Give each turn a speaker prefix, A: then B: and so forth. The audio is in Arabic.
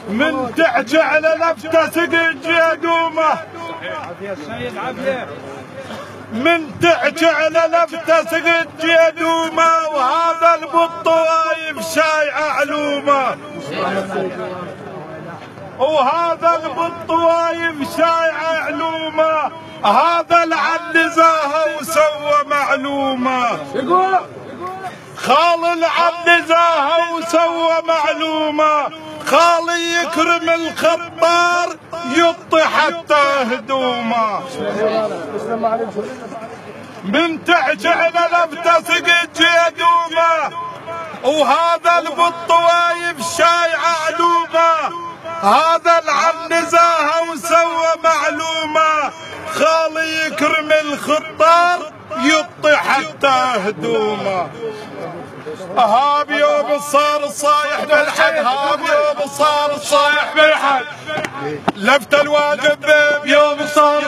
A: من تحكي على لفته سقي جدومه، من تحكي على لفته سقي جدومه، وهذا البط وايف شايع علومه، وهذا البط وايف شايع علومه، هذا العد زاهه وسوى معلومه، خال العد زاهه وسوى معلومه، خالي يكرم الخطار يطي حتى هدومه، من تحكي على لفته سقي جدومه، وهذا البط وايف شايع علومه، هذا العم زاهه وسوى معلومه، خالي يكرم الخطار يطي حتى هدومه، هاب يوم صار الصايح بالحد، هاب يوم صار الصايح بالحد، لفت الواجب بيوم صار